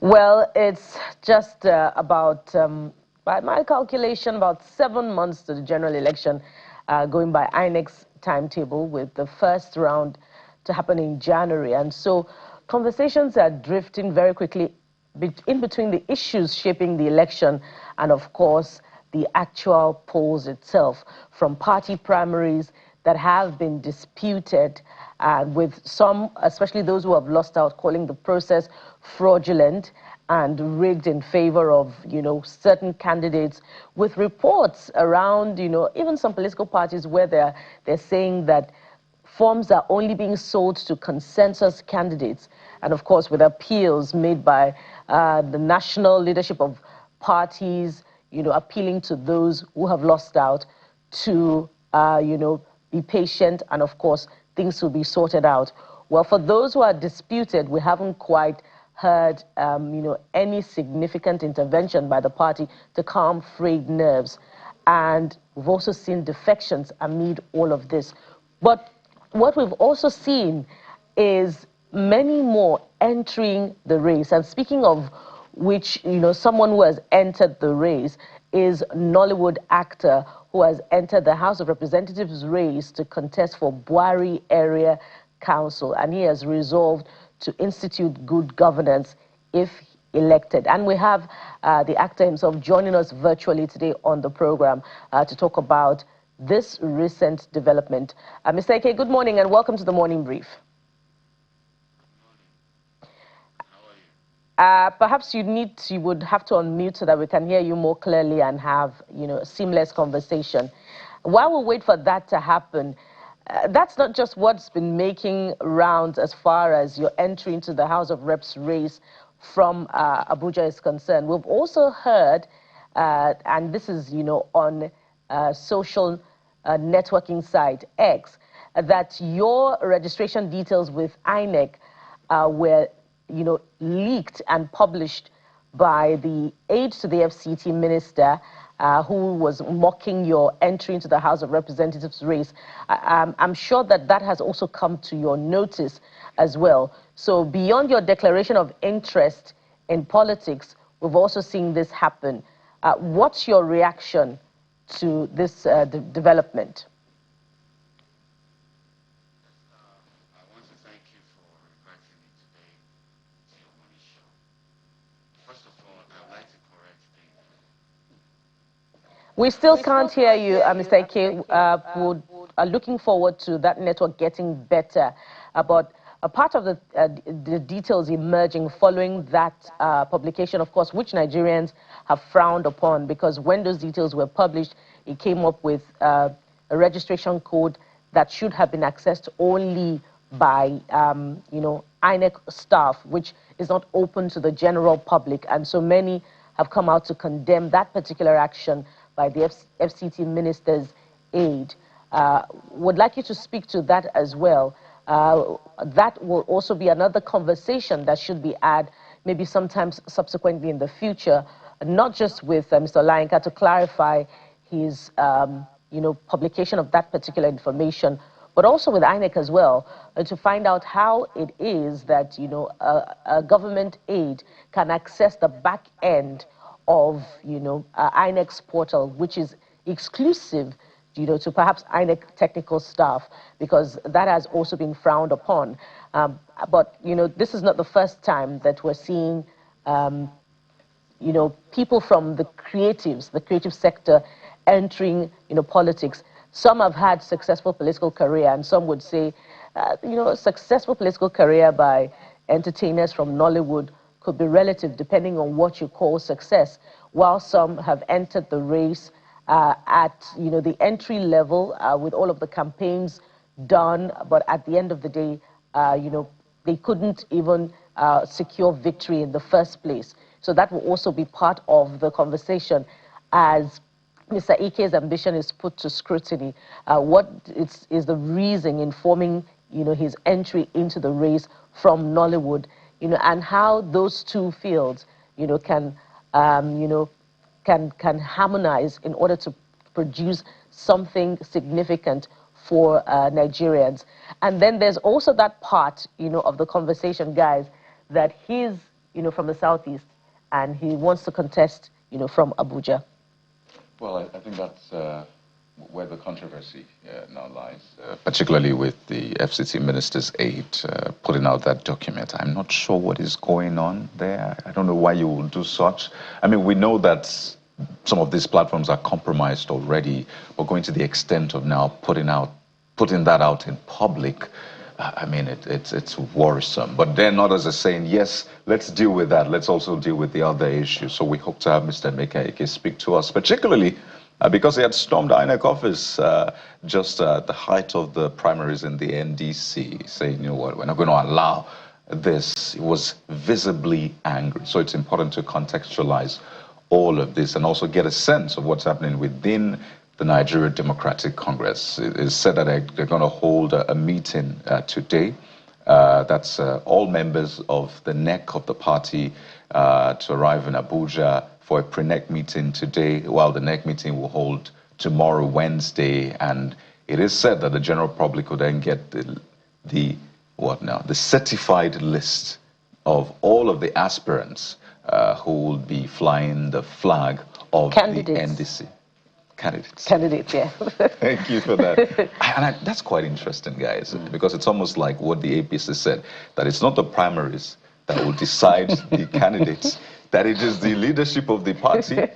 Well, it's just by my calculation, about 7 months to the general election, going by INEC's timetable, with the first round to happen in January. And so conversations are drifting very quickly in between the issues shaping the election and, of course, the actual polls itself, from party primaries that have been disputed, with some, especially those who have lost out, calling the process fraudulent and rigged in favor of, certain candidates, with reports around, even some political parties where they're saying that forms are only being sold to consensus candidates, and of course with appeals made by the national leadership of parties, appealing to those who have lost out to, be patient, and of course things will be sorted out. Well, for those who are disputed, we haven't quite heard, any significant intervention by the party to calm frayed nerves. And we've also seen defections amid all of this. But what we've also seen is many more entering the race. And speaking of which, someone who has entered the race is Nollywood actor who has entered the House of Representatives race to contest for Buari Area Council. And he has resolved to institute good governance if elected. And we have the actor himself joining us virtually today on the program to talk about this recent development. Mr. Eke, good morning and welcome to the Morning Brief. Perhaps you would have to unmute so that we can hear you more clearly and have, a seamless conversation. While we wait for that to happen, that's not just what's been making rounds as far as your entry into the House of Reps race from Abuja is concerned. We've also heard, and this is, on social networking site X, that your registration details with INEC were, leaked and published by the aide to the FCT minister, who was mocking your entry into the House of Representatives race. I'm sure that that has also come to your notice as well. So beyond your declaration of interest in politics, we've also seen this happen. What's your reaction to this development? I want to thank you for inviting me today to your morning show. First of all, I'd like to correct things. We still can't hear you, Mr. Ike. Are looking forward to that network getting better. But a part of the details emerging following that publication, of course, which Nigerians have frowned upon, because when those details were published, it came up with a registration code that should have been accessed only by, INEC staff, which is not open to the general public. And so many have come out to condemn that particular action by the FCT minister's aide. Would like you to speak to that as well. That will also be another conversation that should be had maybe sometimes subsequently in the future, not just with Mr. Olayinka to clarify his, publication of that particular information, but also with INEC as well, to find out how it is that, a government aide can access the back end of, INEC's portal, which is exclusive, to perhaps INEC technical staff, because that has also been frowned upon. But, this is not the first time that we're seeing, people from the creative sector entering, politics. Some have had successful political career, and some would say, a successful political career by entertainers from Nollywood could be relative depending on what you call success, while some have entered the race at the entry level with all of the campaigns done, but at the end of the day, they couldn't even secure victory in the first place. So that will also be part of the conversation as Mr. Ike's ambition is put to scrutiny. What is the reason informing his entry into the race from Nollywood, and how those two fields can harmonize in order to produce something significant for Nigerians. And then there's also that part, of the conversation, guys, that his, from the southeast, and he wants to contest, from Abuja. Well, I think that's where the controversy now lies, particularly with the FCT minister's aide putting out that document. I'm not sure what is going on there. I don't know why you would do such. I mean, we know that some of these platforms are compromised already, but going to the extent of now putting that out in public, I mean, it's worrisome. But then others are saying, yes, let's deal with that. Let's also deal with the other issues. So we hope to have Mr. Emeka speak to us, particularly because he had stormed the INEC office just at the height of the primaries in the NDC, saying, you know what, we're not going to allow this. He was visibly angry. So it's important to contextualize all of this and also get a sense of what's happening within the Nigeria Democratic Congress. It is said that they're going to hold a meeting today. That's all members of the neck of the party to arrive in Abuja for a pre-neck meeting today, while the neck meeting will hold tomorrow, Wednesday. And it is said that the general public will then get the certified list of all of the aspirants who will be flying the flag of the NDC. Candidates, yeah. Thank you for that. That's quite interesting, guys, because it's almost like what the APC said, that it's not the primaries that will decide the candidates, that it is the leadership of the party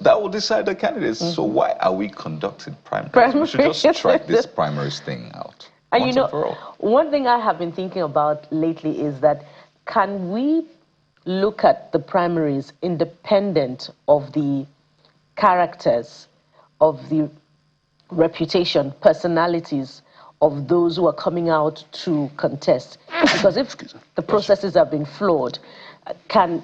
that will decide the candidates. So why are we conducting primaries? We should just strike this primaries thing out once and for all. One thing I have been thinking about lately is that can we look at the primaries independent of the characters, of the reputation, personalities of those who are coming out to contest? Because if the processes have been flawed, can,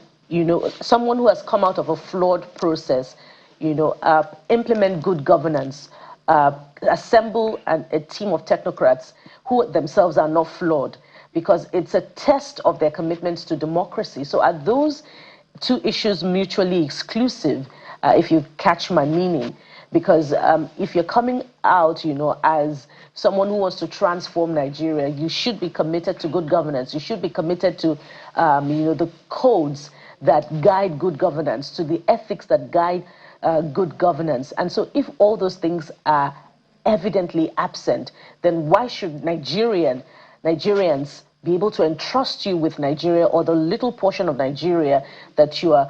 someone who has come out of a flawed process, implement good governance, assemble a team of technocrats who themselves are not flawed, because it's a test of their commitments to democracy. So are those two issues mutually exclusive, if you catch my meaning? Because if you're coming out, as someone who wants to transform Nigeria, you should be committed to good governance. You should be committed to, the codes that guide good governance, to the ethics that guide good governance. And so if all those things are evidently absent, then why should Nigerians be able to entrust you with Nigeria, or the little portion of Nigeria that you are,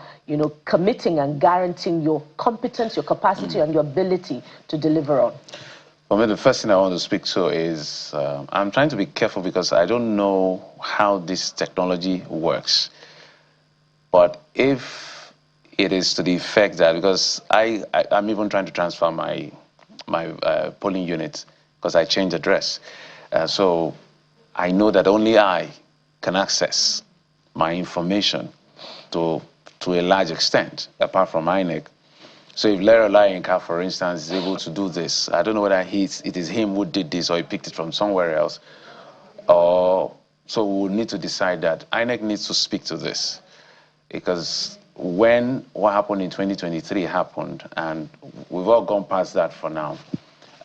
committing and guaranteeing your competence, your capacity, and your ability to deliver on? For me, the first thing I want to speak to is, I'm trying to be careful because I don't know how this technology works. But if it is to the effect that, because I'm even trying to transfer my polling unit because I changed address. So I know that only I can access my information to a large extent, apart from INEC. So if Lere Olayinka, for instance, is able to do this, I don't know whether it is him who did this or he picked it from somewhere else. So we'll need to decide that INEC needs to speak to this. Because when what happened in 2023 happened, and we've all gone past that for now,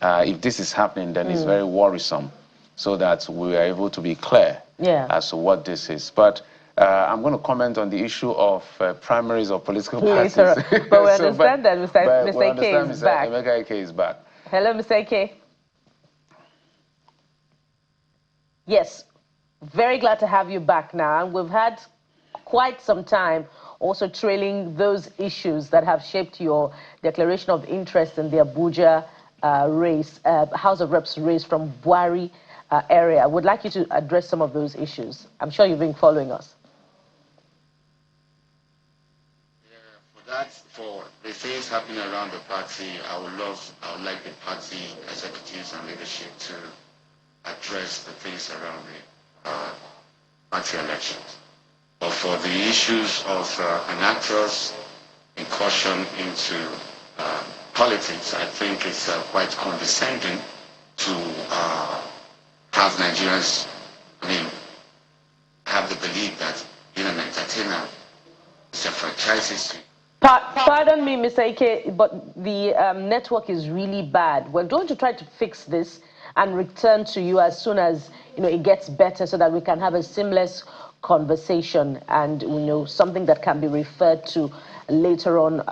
if this is happening, then it's very worrisome, so that we are able to be clear as to what this is. But I'm going to comment on the issue of primaries of political parties. But we understand that Mr. Ike is back. Emeka Ike is back. Hello, Mr. Ike. Yes, very glad to have you back now. And we've had quite some time also trailing those issues that have shaped your declaration of interest in the Abuja race, House of Reps race from Buhari area. I would like you to address some of those issues. I'm sure you've been following us. Yeah, for the things happening around the party, I would like the party executives and leadership to address the things around the party elections. But for the issues of an actor's incursion into politics, I think it's quite condescending to have Nigerians, have the belief that being an entertainer is a franchise. Pardon me, Mr. Ike, but the network is really bad. We're going to try to fix this and return to you as soon as it gets better, so that we can have a seamless conversation and, something that can be referred to later on,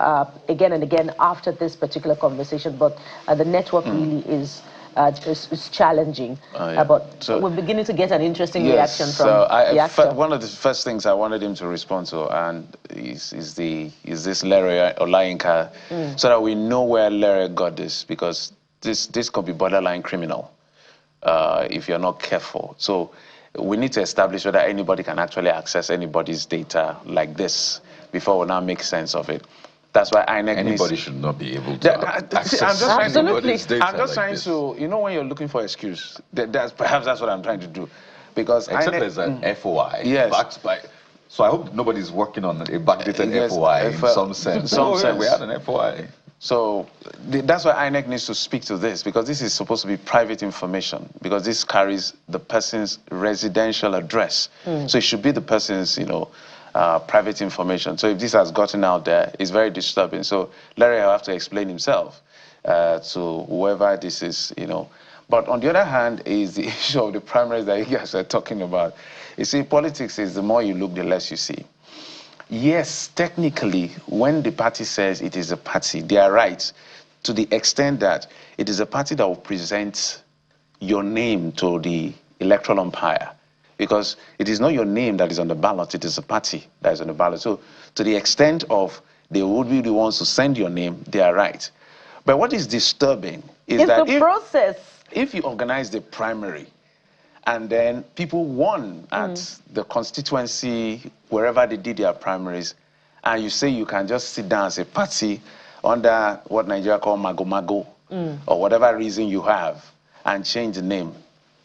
again and again after this particular conversation. But the network really is challenging. Yeah. But So, we're beginning to get an interesting yes, reaction from the actor. one of the first things I wanted him to respond to and is this Lere Olayinka, so that we know where Lere got this, because this could be borderline criminal if you're not careful. So we need to establish whether anybody can actually access anybody's data like this before we now make sense of it. That's why INEC Anybody should not be able to access anybody's data. I'm just trying to, when you're looking for an excuse, perhaps that's what I'm trying to do. Because except there's an FOI backed by. So I hope nobody's working on a backdated FOI in some sense. We had an FOI. So that's why INEC needs to speak to this, because this is supposed to be private information, because this carries the person's residential address. So it should be the person's, private information. So if this has gotten out there, it's very disturbing. So Larry will have to explain himself to whoever this is, But on the other hand is the issue of the primaries that you guys are talking about. You see, politics is the more you look, the less you see. Yes, technically, when the party says it is a party, they are right to the extent that it is a party that will present your name to the electoral umpire, because it is not your name that is on the ballot, it is a party that is on the ballot. So to the extent of they would be the ones to send your name, they are right. But what is disturbing is that if you organize the primary and then people won at the constituency, wherever they did their primaries, and you say you can just sit down as a party under what Nigeria call mago-mago, or whatever reason you have, and change the name,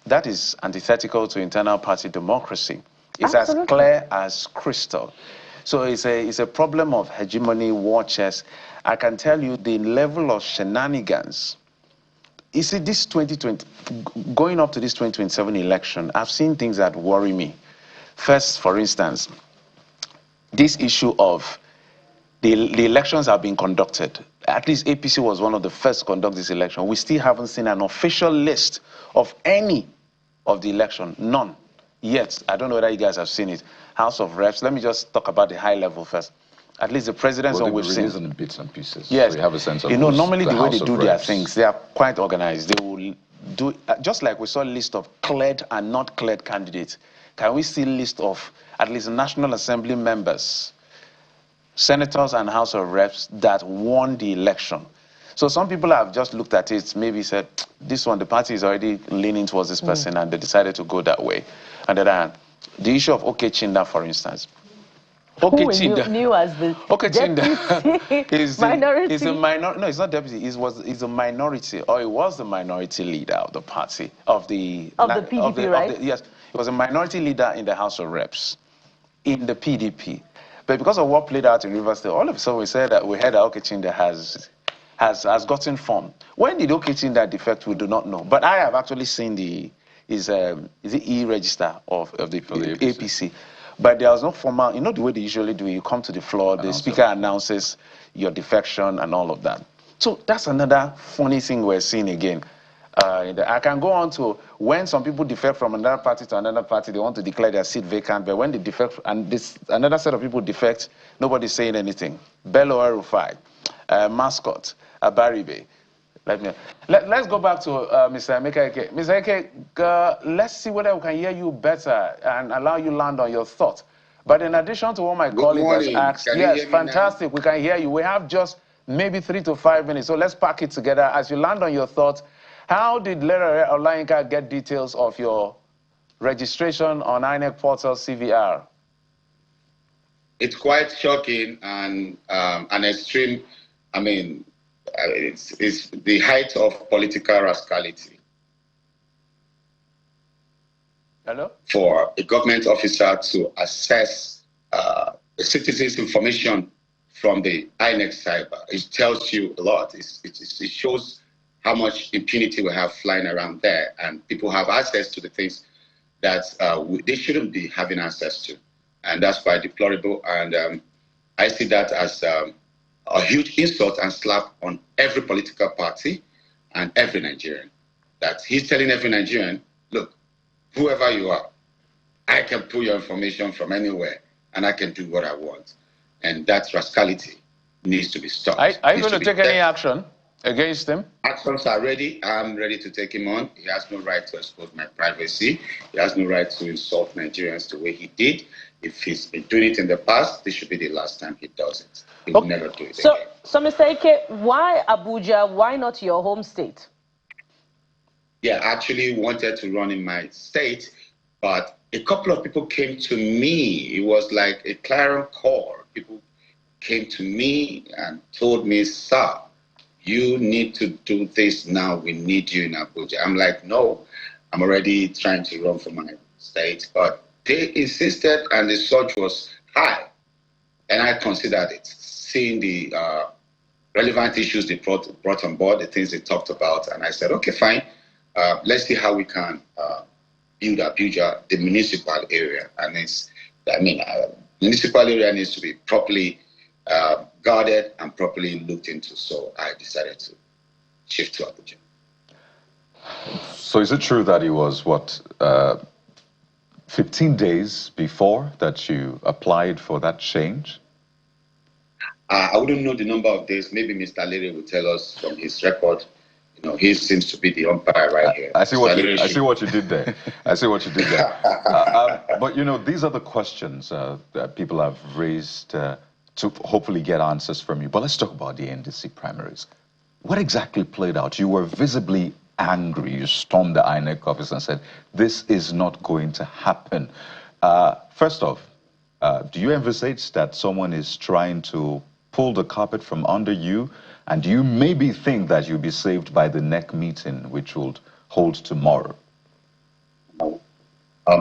that is antithetical to internal party democracy. It's as clear as crystal. So it's a problem of hegemony, war chess. I can tell you the level of shenanigans. You see, this 2020, going up to this 2027 election, I've seen things that worry me. First, for instance, this issue of the elections have been conducted. At least APC was one of the first to conduct this election. We still haven't seen an official list of any of the election, none yet. I don't know whether you guys have seen it. House of Reps, let me just talk about the high level first. At least the president's one we've seen. In bits and pieces. Yes. So you have a sense of normally the way they do their Reps. things, they are quite organized. They will do, just like we saw a list of cleared and not cleared candidates, can we see a list of at least National Assembly members, senators and House of Reps that won the election? So some people have just looked at it, maybe said, this one, the party is already leaning towards this person, and they decided to go that way. And then the issue of Okechinda, for instance. Okechinda knew as the is minority. Is a minor. No, it's not deputy. He's a minority, or he was the minority leader of the party of the PDP, right? Yes, he was a minority leader in the House of Reps, in the PDP. But because of what played out in Rivers State, all of a sudden we heard that Okechinda has gotten formed. When did Okechinda defect? We do not know. But I have actually seen the e-register of the APC. But there was no formal, the way they usually do it, you come to the floor, the speaker announces your defection and all of that. So that's another funny thing we're seeing again. I can go on to when some people defect from another party to another party, they want to declare their seat vacant, but when they defect, and another set of people defect, nobody's saying anything. Bello Erufai, Mascot, Abaribe. Let's go back to Mr. Emeka. Mr. Emeka, let's see whether we can hear you better and allow you land on your thoughts. But in addition to what my colleague has asked, yes, fantastic, we can hear you. We have just maybe 3 to 5 minutes, so let's pack it together. As you land on your thoughts, how did Lere Olayinka get details of your registration on INEC portal CVR? It's quite shocking and an extreme, it's the height of political rascality. Hello? For a government officer to access a citizen's information from the INEC cyber. It tells you a lot. It shows how much impunity we have flying around there, and people have access to the things that they shouldn't be having access to. And that's quite deplorable. And I see that as a huge insult and slap on every political party and every Nigerian. That he's telling every Nigerian, look, whoever you are, I can pull your information from anywhere and I can do what I want. And that rascality needs to be stopped. Are you going to take any action against him? Actions are ready. I'm ready to take him on. He has no right to expose my privacy. He has no right to insult Nigerians the way he did. If he's been doing it in the past, this should be the last time he does it. He will never do it again. So, Mr. Ike, why Abuja? Why not your home state? Yeah, I actually wanted to run in my state, but a couple of people came to me. It was like a clarion call. People came to me and told me, sir, you need to do this now. We need you in Abuja. I'm like, no, I'm already trying to run for my state. But they insisted, and the surge was high. And I considered it, seeing the relevant issues they brought on board, the things they talked about. And I said, okay, fine. Let's see how we can build Abuja, the municipal area. And municipal area needs to be properly guarded and properly looked into. So I decided to shift to Abuja. So is it true that it was, 15 days before that you applied for that change? I wouldn't know the number of days. Maybe Mr. Lere will tell us from his record. You know, he seems to be the umpire right here. I see what you did there. I see what you did there. But, you know, these are the questions that people have raised to hopefully get answers from you. But let's talk about the NDC primaries. What exactly played out? You were visibly angry. You stormed the INEC office and said, this is not going to happen. First off, do you envisage that someone is trying to pull the carpet from under you? And do you maybe think that you'll be saved by the NEC meeting, which will hold tomorrow?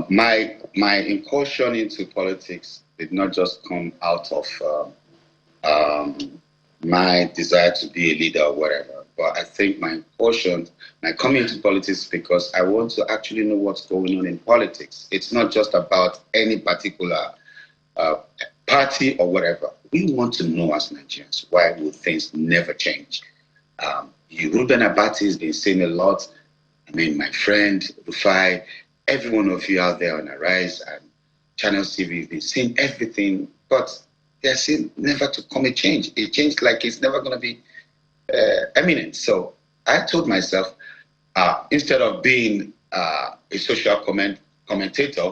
My incursion into politics did not just come out of my desire to be a leader or whatever. But I think my incursion, my coming into politics, because I want to actually know what's going on in politics. It's not just about any particular party or whatever. We want to know as Nigerians, why will things never change? Ruben Abati has been saying a lot. I mean, my friend Rufai, every one of you out there on Arise and Channel TV have been saying everything, but they're saying never to come a change. A change like it's never going to be eminent. So I told myself, instead of being a social commentator,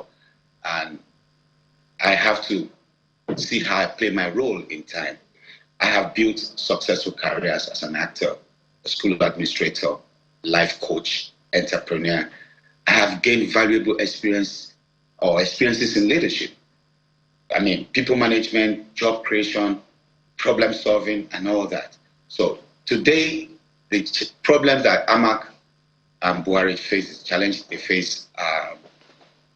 and I have to see how I play my role in time. I have built successful careers as an actor, a school administrator, life coach, entrepreneur. I have gained valuable experiences in leadership. I mean, people management, job creation, problem solving, and all that. So today, the problem that Amak and Buhari face, challenge they face,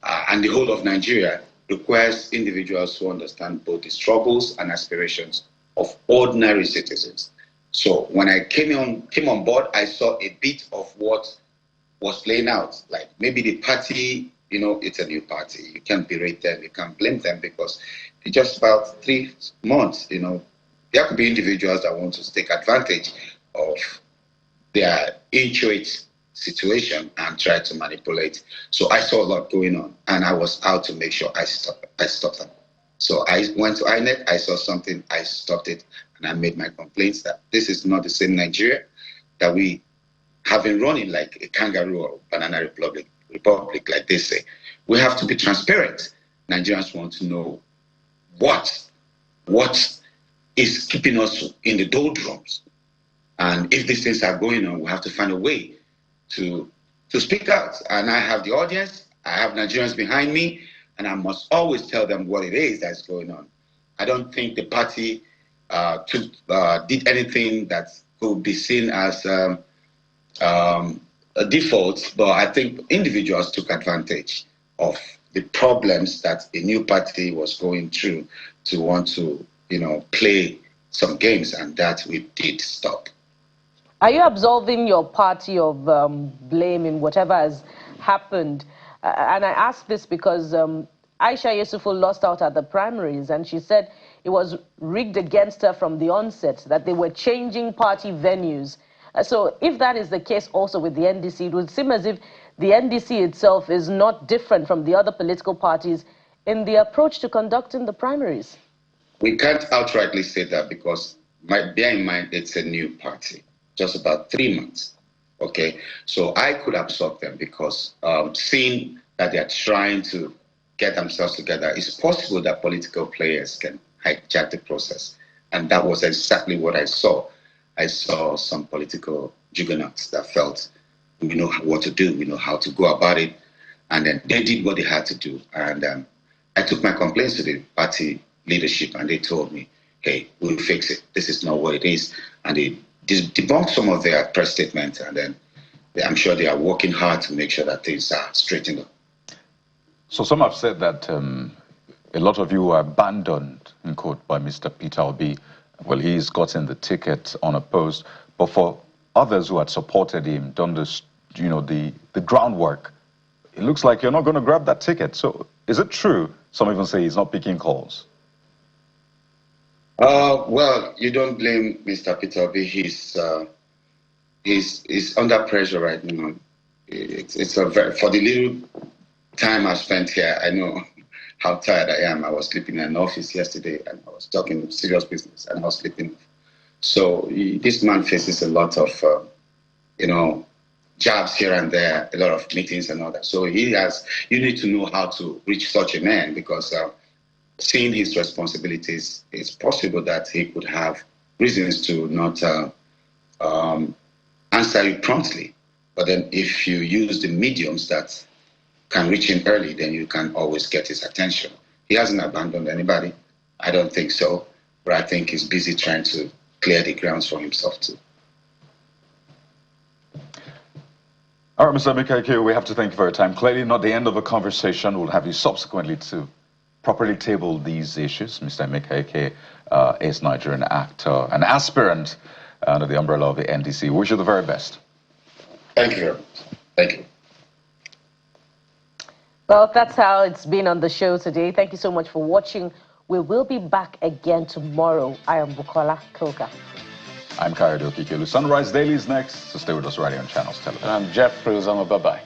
and the whole of Nigeria requires individuals who understand both the struggles and aspirations of ordinary citizens. So when I came on board, I saw a bit of what was playing out. Like maybe the party, you know, it's a new party. You can't berate them, you can't blame them because in just about 3 months, you know, there could be individuals that want to take advantage of their intuitive situation and try to manipulate. So I saw a lot going on, and I was out to make sure I stopped them. So I went to INEC, I saw something, I stopped it, and I made my complaints that this is not the same Nigeria that we have been running like a kangaroo or banana republic, like they say. We have to be transparent. Nigerians want to know what is keeping us in the doldrums. And if these things are going on, we have to find a way to speak out. And I have the audience, I have Nigerians behind me, and I must always tell them what it is that's going on. I don't think the party did anything that could be seen as a default, but I think individuals took advantage of the problems that the new party was going through to want to, you know, play some games, and that we did stop. Are you absolving your party of blame in whatever has happened? And I ask this because Aisha Yesufu lost out at the primaries, and she said it was rigged against her from the onset, that they were changing party venues. So if that is the case also with the NDC, it would seem as if the NDC itself is not different from the other political parties in the approach to conducting the primaries? We can't outrightly say that because, bear in mind, it's a new party, just about 3 months. Okay, so I could absorb them because seeing that they're trying to get themselves together, it's possible that political players can hijack the process. And that was exactly what I saw. I saw some political juggernauts that felt, we know what to do, we know how to go about it. And then they did what they had to do. And I took my complaints to the party leadership and they told me, hey, we'll fix it. This is not what it is. And they debunked some of their press statements. And then I'm sure they are working hard to make sure that things are straightened up. So some have said that a lot of you were abandoned, in quote, by Mr. Peter Obi. Well, he's gotten the ticket unopposed. But for others who had supported him, done this, the groundwork, it looks like you're not going to grab that ticket. So is it true? Some even say he's not picking calls. Well, you don't blame Mr. Peter Obi. He's under pressure right now. For the little time I spent here, I know how tired I am. I was sleeping in an office yesterday, and I was talking serious business, and I was sleeping. So this man faces a lot of, jobs here and there, a lot of meetings and all that. So you need to know how to reach such a man because seeing his responsibilities, it's possible that he could have reasons to not answer you promptly. But then if you use the mediums that can reach him early, then you can always get his attention. He hasn't abandoned anybody. I don't think so. But I think he's busy trying to clear the grounds for himself too. All right, Mr. Emeka, we have to thank you for your time. Clearly not the end of the conversation. We'll have you subsequently to properly table these issues. Mr. Emeka is Nigerian actor, an aspirant under the umbrella of the NDC. Wish you the very best. Thank you very much. Thank you. Well, that's how it's been on the show today. Thank you so much for watching. We will be back again tomorrow. I am Bukola Koka. I'm Kayode Okikelu. Sunrise Daily is next, so stay with us right here on Channels Television. And I'm Jeff Cruz. Bye-bye.